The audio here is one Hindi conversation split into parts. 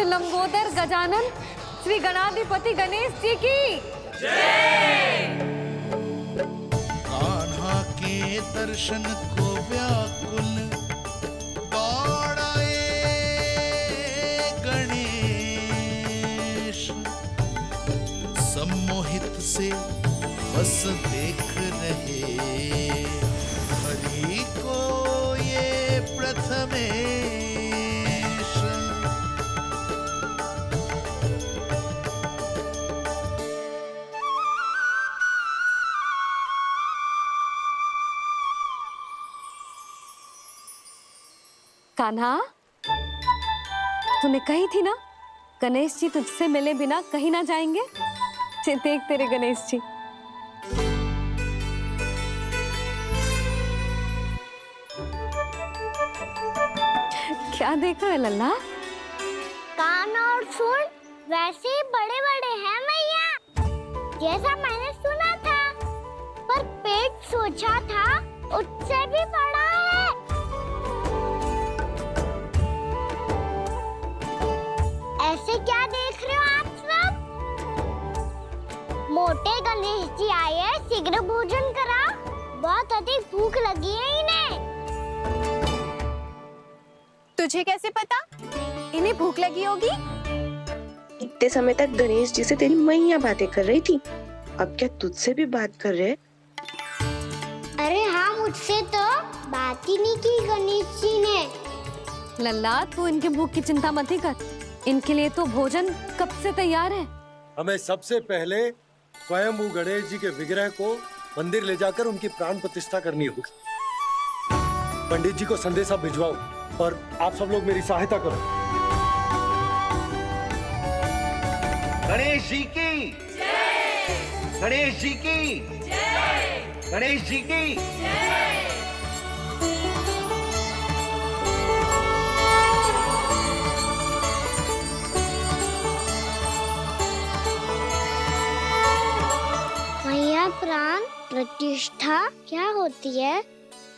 लंबोदर गजानन श्री गणाधिपति गणेश जी की जय। कान्हा के दर्शन को व्याकुल दौड़ाए गणेश, सम्मोहित से बस देख रहे हरि को ये प्रथमेश। कान्हा, तूने कही थी ना गणेश जी तुझसे मिले बिना कहीं ना जाएंगे। देख तेरे गणेश जी। क्या देख रहे लल्ला? कान और सुन वैसे ही बड़े बड़े हैं मैया, जैसा मैंने सुना था, पर पेट सोचा था उससे भी बड़ा है। ऐसे क्या देख रहे हो आप सब? मोटे गणेश जी आए हैं, शीघ्र भोजन करा, बहुत अधिक भूख लगी है इन्हें। तुझे कैसे पता इन्हें भूख लगी होगी? इतने समय तक गणेश जी से तेरी मैया बातें कर रही थी, अब क्या तुझसे भी बात कर रहे? अरे हाँ, मुझसे तो बात ही नहीं की गणेश जी ने। लल्ला, तू इनकी भूख की चिंता मत ही कर, इनके लिए तो भोजन कब से तैयार है। हमें सबसे पहले स्वयं गणेश जी के विग्रह को मंदिर ले जाकर उनकी प्राण प्रतिष्ठा करनी होगी। पंडित जी को संदेशा भिजवाओ और आप सब लोग मेरी सहायता करो। गणेश जी की जय, गणेश जी की जय, गणेश जी की जय। मैया, प्राण प्रतिष्ठा क्या होती है?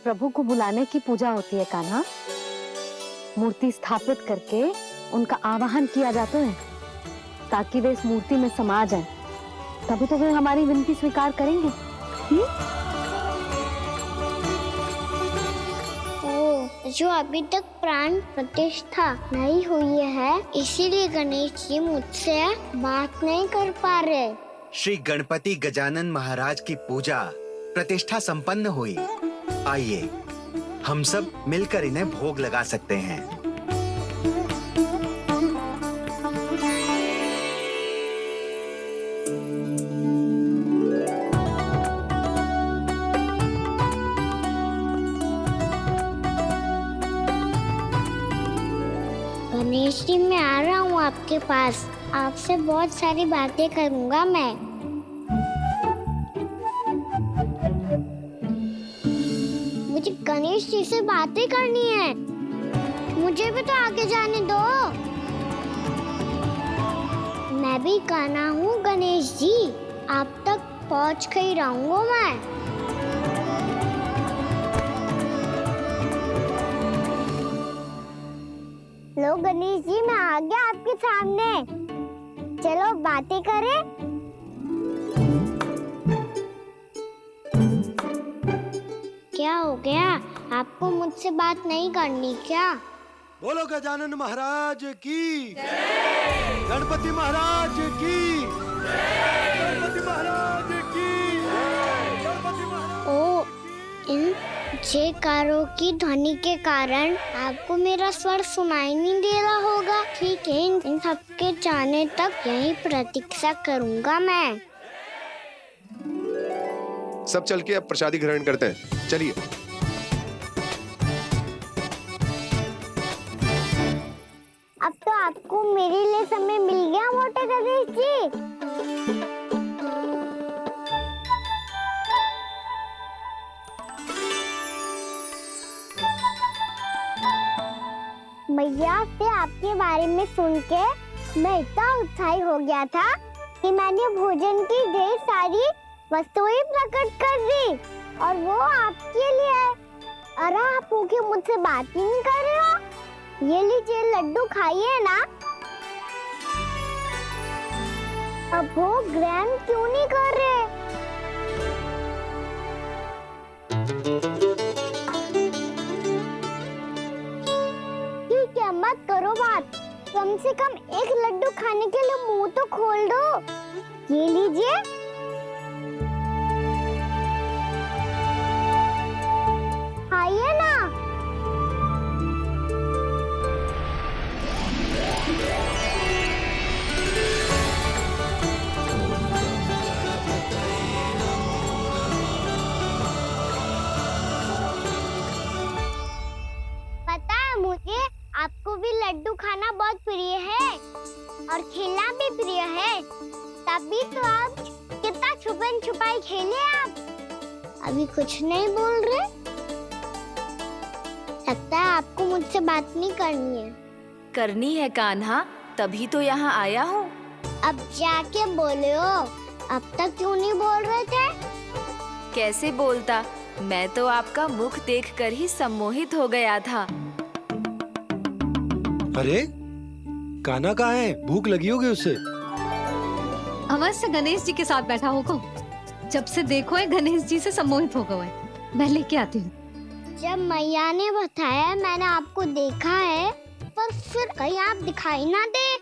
प्रभु को बुलाने की पूजा होती है कान्हा। मूर्ति स्थापित करके उनका आवाहन किया जाता है ताकि वे इस मूर्ति में समा जाएं। तभी तो वे हमारी विनती स्वीकार करेंगे। जो अभी तक प्राण प्रतिष्ठा नहीं हुई है, इसीलिए गणेश जी मुझसे बात नहीं कर पा रहे। श्री गणपति गजानन महाराज की पूजा प्रतिष्ठा संपन्न हुई। आइए हम सब मिलकर इन्हें भोग लगा सकते हैं। गणेश जी, मैं आ रहा हूँ आपके पास, आपसे बहुत सारी बातें करूँगा मैं। मुझे गणेश जी से बातें करनी है, मुझे भी तो आगे जाने दो। मैं भी कान्हा हूँ गणेश जी, आप तक पहुँच कर ही रहूँगा मैं। लो गणेश जी, मैं आ गया आपके सामने, चलो बातें करें। क्या हो गया, आपको मुझसे बात नहीं करनी क्या? बोलो गजानन महाराज की जय, गणपति महाराज की जय, गणपति महाराज की जय, गणपति महाराज। ओ, इन जयकारों की ध्वनि के कारण आपको मेरा स्वर सुनाई नहीं दे रहा होगा। ठीक है, इन सबके जाने तक यही प्रतीक्षा करूंगा मैं। सब चल के अब प्रसादी ग्रहण करते हैं, चलिए। अब तो आपको मेरे लिए समय मिल गया मोटे गणेश जी। मैया से आपके बारे में सुन के मैं इतना उत्साही हो गया था कि मैंने भोजन की ढेर सारी वस्तुएं प्रकट कर दी, और वो आपके लिए है। अरे आप भूखे मुझसे बात ही नहीं कर रहे हो। ये लीजिए लड्डू, खाइए ना। अब वो ग्रैंड क्यों नहीं कर रहे? ठीक है, मत करो बात। कम से कम एक लड्डू खाने के लिए मुंह तो खोल दो। ये लीजिए। खाइए ना। पता है मुझे, आपको भी लड्डू खाना बहुत प्रिय है और खेलना भी प्रिय है। तभी तो आप कितना छुपन छुपाई खेले आप। अभी कुछ नहीं बोल रहे? लगता है आपको मुझसे बात नहीं करनी है। करनी है कान्हा, तभी तो यहाँ आया हूँ। अब जाके बोलो। अब तक क्यों नहीं बोल रहे थे? कैसे बोलता, मैं तो आपका मुख देखकर ही सम्मोहित हो गया था। अरे कान्हा कहाँ है? भूख लगी होगी उसे। अवश्य गणेश जी के साथ बैठा होगा। जब से देखो है गणेश जी से सम्मोहित हो गए। मैं लेके आती हूँ। जब मैया ने बताया मैंने आपको देखा है, पर फिर कहीं आप दिखाई ना दे,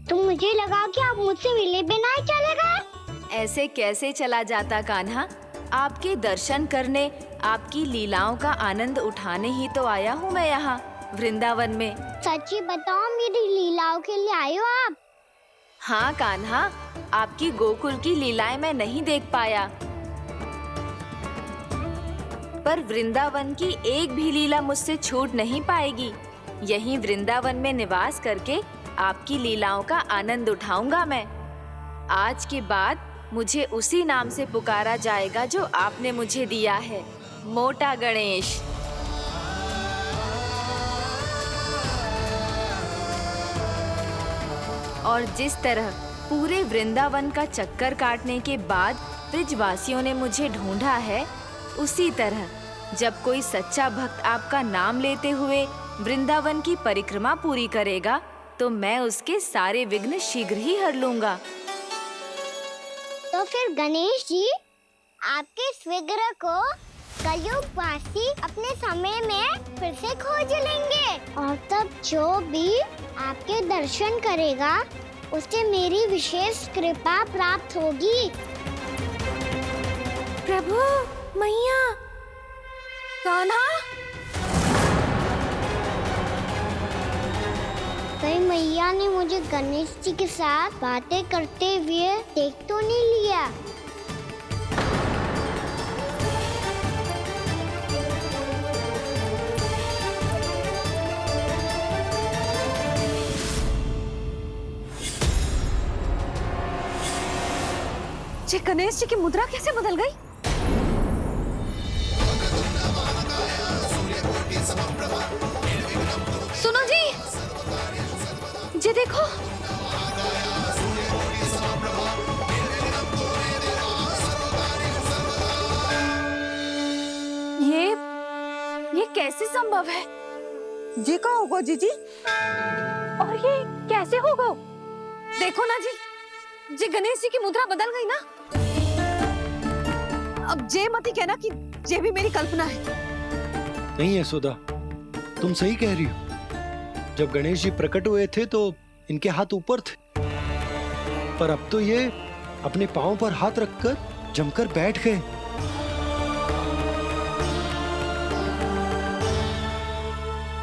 तो मुझे लगा कि आप मुझसे मिले बिना ही चले गए। ऐसे कैसे चला जाता कान्हा? आपके दर्शन करने, आपकी लीलाओं का आनंद उठाने ही तो आया हूँ मैं यहाँ वृंदावन में। सच्ची बताओ, मेरी लीलाओं के लिए आए हो आप? हाँ कान्हा, आपकी गोकुल की लीलाएं मैं नहीं देख पाया, पर वृंदावन की एक भी लीला मुझसे छूट नहीं पाएगी। यहीं वृंदावन में निवास करके आपकी लीलाओं का आनंद उठाऊंगा मैं। आज के बाद मुझे उसी नाम से पुकारा जाएगा जो आपने मुझे दिया है, मोटा गणेश। और जिस तरह पूरे वृंदावन का चक्कर काटने के बाद ब्रिजवासियों ने मुझे ढूंढा है, उसी तरह जब कोई सच्चा भक्त आपका नाम लेते हुए वृंदावन की परिक्रमा पूरी करेगा, तो मैं उसके सारे विघ्न शीघ्र ही हर लूंगा। तो फिर गणेश जी, आपके इस विग्रह को कलयुग वासी अपने समय में फिर से खोज लेंगे, और तब जो भी आपके दर्शन करेगा उसे मेरी विशेष कृपा प्राप्त होगी। प्रभु, मैया, कान्हा। कहीं मैया ने मुझे गणेश जी के साथ बातें करते हुए देख तो नहीं लिया? जी गणेश जी की मुद्रा कैसे बदल गई? सुनो जी, जी देखो। ये कैसे संभव है? जी का होगा जीजी? और ये कैसे होगा? देखो ना जी, जी गणेश जी की मुद्रा बदल गई ना। अब जे मत ही कहना कि ये भी मेरी कल्पना है। नहीं यशोदा, तुम सही कह रही हो। जब गणेश जी प्रकट हुए थे तो इनके हाथ ऊपर थे, पर अब तो ये अपने पांव पर हाथ रखकर जमकर बैठ गए।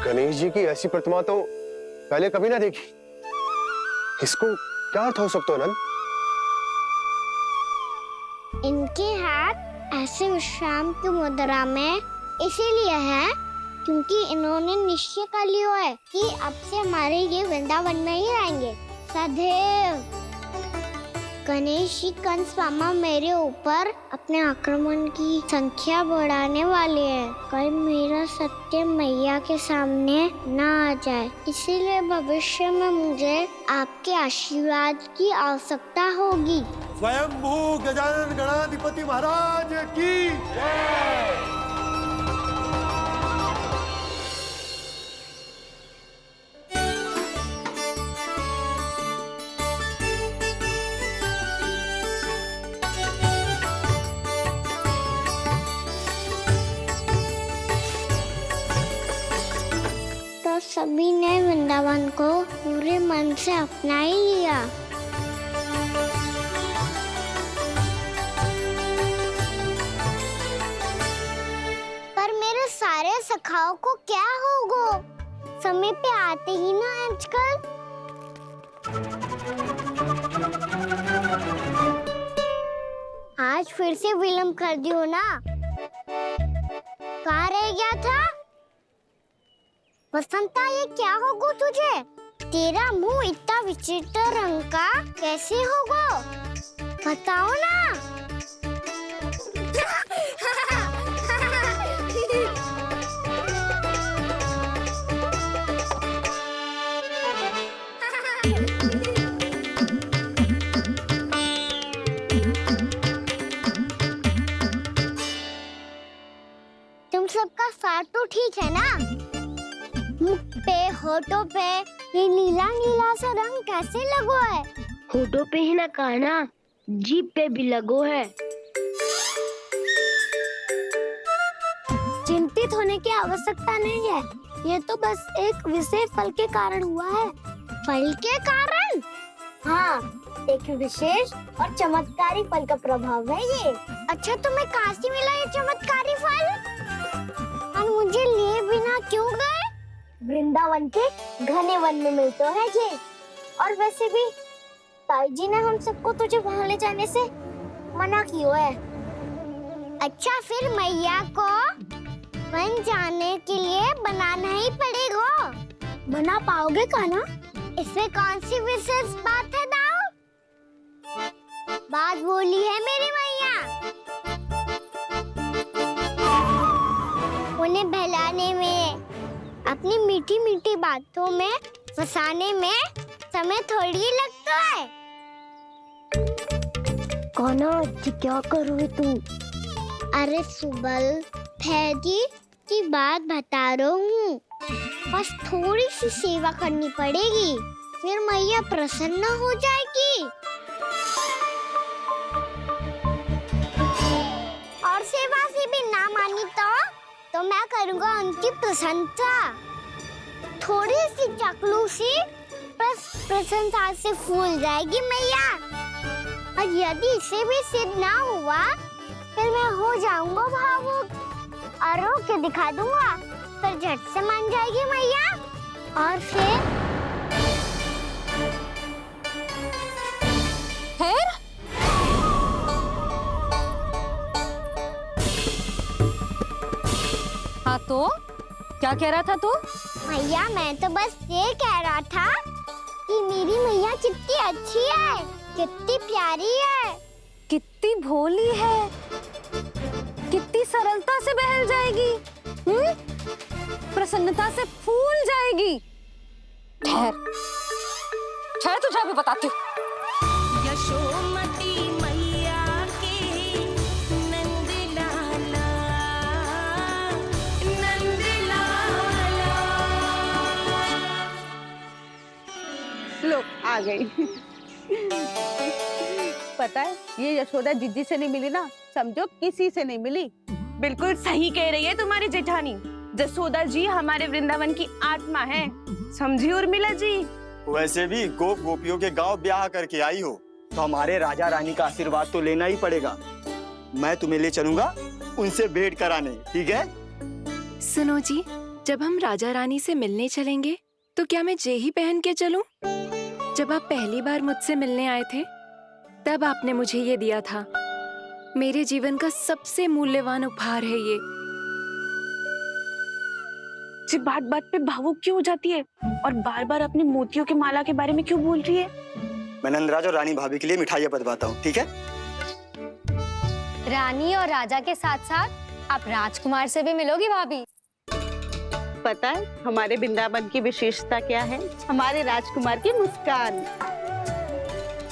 गणेश जी की ऐसी प्रतिमा तो पहले कभी ना देखी। इसको क्या अर्थ हो सकता है नंद? इनके हाथ ऐसे विश्राम की मुद्रा में इसीलिए है क्योंकि इन्होंने निश्चय कर लिया है कि अब से हमारे ये वृंदावन में ही रहेंगे सदैव। गणेश जी कंस मामा मेरे ऊपर अपने आक्रमण की संख्या बढ़ाने वाले हैं। कल मेरा सत्य मैया के सामने ना आ जाए, इसीलिए भविष्य में मुझे आपके आशीर्वाद की आवश्यकता होगी। स्वयंभू गजानन गणाधिपति महाराज की जय। सभी ने वृंदावन को पूरे मन से अपना ही लिया। पर मेरे सारे सखाओं को क्या होगा? समय पे आते ही ना आजकल। आज फिर से विलम्ब कर दियो ना। कहाँ रह गया था? वसंता, ये क्या होगा तुझे? तेरा मुंह इतना विचित्र रंग का कैसे होगा? बताओ ना। तुम सबका साथ तो ठीक है ना? मुख पे, होठों पे ये नीला नीला सा रंग कैसे लगो है? होठों पे ही ना काना, जीभ पे भी लगो है। चिंतित होने की आवश्यकता नहीं है। ये तो बस एक विशेष फल के कारण हुआ है। फल के कारण? हाँ, एक विशेष और चमत्कारी फल का प्रभाव है ये। अच्छा, तुम्हें कहाँ से मिला ये चमत्कारी फल? और मुझे लिए बिना क्यों गए? वृंदावन के घने वन में मिलते है ये। और वैसे भी ताई जी ने हम सबको तुझे वहाँ ले जाने से मना किया है। अच्छा, फिर मैया को वन जाने के लिए बनाना ही पड़ेगा। बना पाओगे कान्हा? इसमें कौन सी विशेष बात है दाऊ? बात बोली है मेरी मैया। उन्हें बहलाने में, अपनी मीठी मीठी बातों में फंसाने में समय थोड़ी लगता है। कान्हा, क्या करोगे तुम? अरे सुबल, फैजी की बात बता रहा हूँ। बस थोड़ी सी सेवा करनी पड़ेगी, फिर मैया प्रसन्न हो जाएगी। और सेवा से भी ना मानी तो मैं करूँगा उनकी प्रशंसा। थोड़ी सी चकलूसी बस प्रशंसा से फूल जाएगी मैया। और यदि इसे भी सिद्ध ना हुआ, फिर मैं हो जाऊंगा भावुक और रो के दिखा दूंगा। फिर झट से मान जाएगी मैया। और फिर हाँ तो क्या कह रहा था तू? मैया, मैं तो बस ये कह रहा था कि मेरी मैया कितनी अच्छी है, कितनी प्यारी है, कितनी भोली है, कितनी सरलता से बहल जाएगी, प्रसन्नता से फूल जाएगी। ठहर ठहर, तुझे अभी बताती हूँ। यशोमती मैया के नंद लाला, नंद लाला। लो आ गई। पता है, ये यशोदा जीजी से नहीं मिली ना, समझो किसी से नहीं मिली। बिल्कुल सही कह रही है तुम्हारी जेठानी। जसोदा जी हमारे वृंदावन की आत्मा है, समझी उर्मिला जी। वैसे भी गोप गोपियों के गांव ब्याह करके आई हो, तो हमारे राजा रानी का आशीर्वाद तो लेना ही पड़ेगा। मैं तुम्हें ले चलूंगा उनसे भेंट कराने, ठीक है? सुनो जी, जब हम राजा रानी से मिलने चलेंगे तो क्या मैं जे ही पहन के चलूं? जब आप पहली बार मुझसे मिलने आए थे, तब आपने मुझे ये दिया था। मेरे जीवन का सबसे मूल्यवान उपहार है ये। जी बात बात पे भावुक क्यों हो जाती है और बार बार अपनी मोतियों के माला के बारे में क्यों बोल रही है? मैं नंदराज और रानी भाभी के लिए मिठाइयाँ बंटवाता हूँ, ठीक है? रानी और राजा के साथ साथ आप राजकुमार से भी मिलोगी भाभी। पता है हमारे वृंदावन की विशेषता क्या है? हमारे राजकुमार की मुस्कान।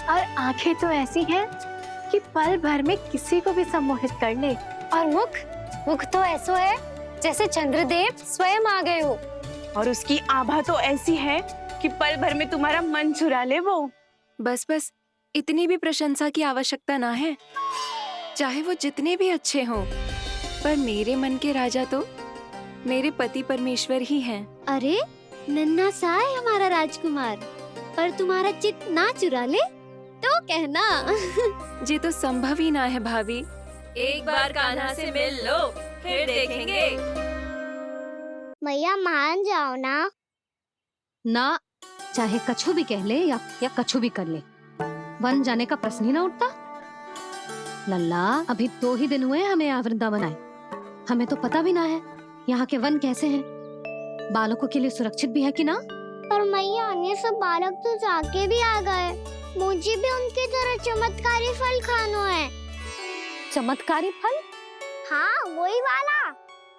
और आंखें तो ऐसी हैं कि पल भर में किसी को भी सम्मोहित कर ले। और मुख तो ऐसा है जैसे चंद्रदेव स्वयं आ गए हो। और उसकी आभा तो ऐसी है कि पल भर में तुम्हारा मन चुरा ले वो। बस बस, इतनी भी प्रशंसा की आवश्यकता ना है। चाहे वो जितने भी अच्छे हों, पर मेरे मन के राजा तो मेरे पति परमेश्वर ही हैं। अरे नन्हा सा है हमारा राजकुमार, पर तुम्हारा चित ना चुरा ले तो कहना। ये तो संभव ही ना है भाभी। एक बार कान्हा से मिल लो, फिर देखेंगे। मैया मान जाओ ना। ना, चाहे कछु भी कह ले या कछु भी कर ले, वन जाने का प्रश्न ही ना उठता। लल्ला, अभी 2 ही दिन हुए हमें यहाँ वृंदावन आए, हमें तो पता भी ना है यहाँ के वन कैसे हैं, बालकों के लिए सुरक्षित भी है कि ना। पर मैया ये सब बालक तो जाके भी आ गए, मुझे भी उनकी तरह चमत्कारी फल खाना है। चमत्कारी फल? हाँ, वही वाला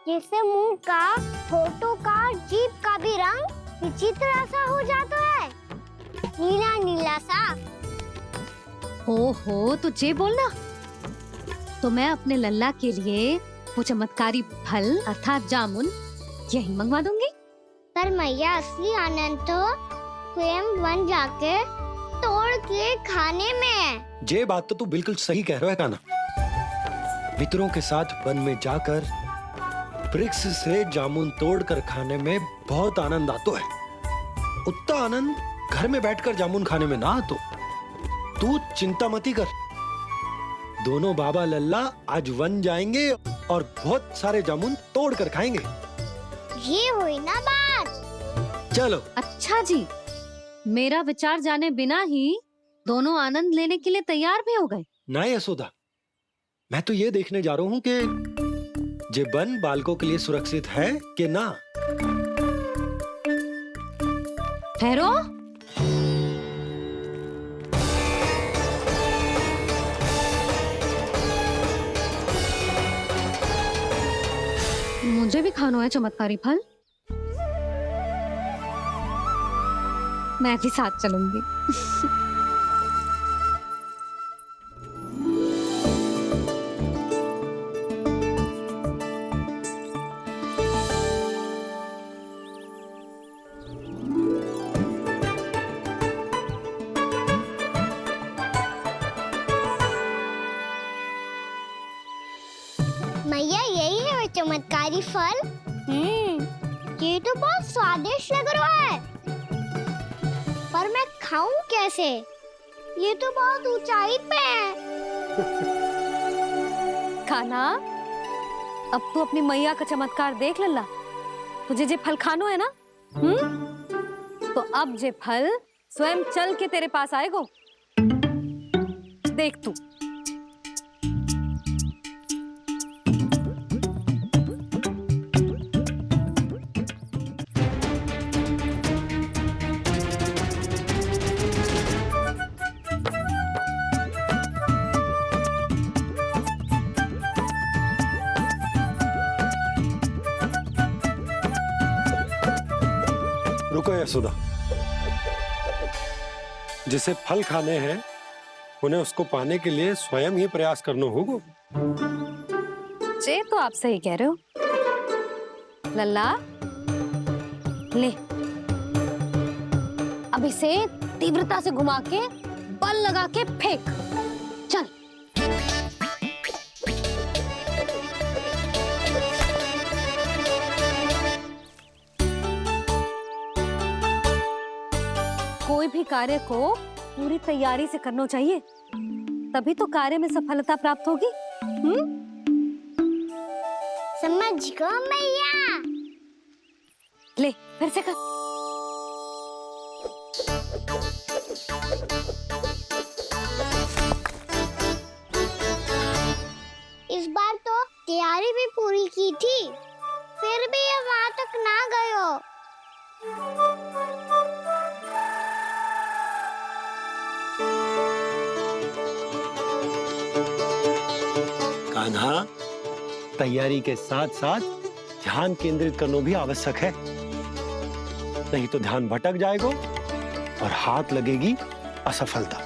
जिससे मुंह का, होठों का, जीभ का भी रंग विचित्र सा हो जाता है, नीला नीला सा। हो तो जे बोलना, तो मैं अपने लल्ला के लिए वो चमत्कारी फल अर्थात जामुन यही मंगवा दूंगी। पर मैया असली आनंद तो स्वयं वन जाके तोड़ के खाने में है। ये बात तो तू बिल्कुल सही कह रहा है कान्हा। मित्रों के साथ वन में जाकर वृक्ष से जामुन तोड़कर खाने में बहुत आनंद आता है। उतना आनंद घर में बैठकर जामुन खाने में ना आतो। तू चिंता मती कर, दोनों बाबा लल्ला आज वन जाएंगे और बहुत सारे जामुन तोड़कर खाएंगे। ये हुई ना बात। चलो। अच्छा जी, मेरा विचार जाने बिना ही दोनों आनंद लेने के लिए तैयार भी हो गए। ना यशोदा, मैं तो ये देखने जा रहा हूँ कि ये वन बालकों के लिए सुरक्षित है कि ना। ठहरो, मुझे भी खाना है चमत्कारी फल, मैं भी साथ चलूंगी। मैया यही है वो चमत्कारी फल। ये तो बहुत स्वादिष्ट लग रहा है, पर मैं खाऊं कैसे? ये तो बहुत ऊंचाई पे है। खाना, अब तू अपनी मैया का चमत्कार देख लल्ला। तुझे जे फल खानो है ना, तो अब जे फल स्वयं चल के तेरे पास आएगो। देख तू। रुको यशोदा, जिसे फल खाने हैं उन्हें उसको पाने के लिए स्वयं ही प्रयास करना होगा। जे तो आप सही कह रहे हो लल्ला। ले, अब इसे तीव्रता से घुमा के बल लगा के फेंक। चल। कोई भी कार्य को पूरी तैयारी से करना चाहिए, तभी तो कार्य में सफलता प्राप्त होगी। समझ गो मैया। ले, फिर से कर। इस बार तो तैयारी भी पूरी की थी, फिर भी ये वहां तक ना गए हो। कान्हा, तैयारी के साथ साथ ध्यान केंद्रित करना भी आवश्यक है, नहीं तो ध्यान भटक जाएगा और हाथ लगेगी असफलता।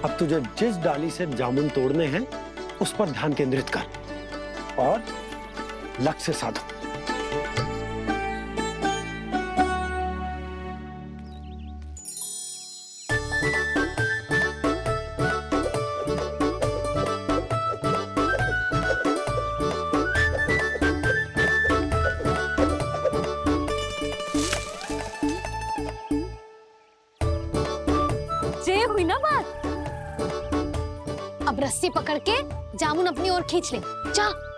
अब तुझे जिस डाली से जामुन तोड़ने हैं उस पर ध्यान केंद्रित कर और लक्ष्य साधो। रस्सी पकड़ के जामुन अपनी ओर खींच ले। जा।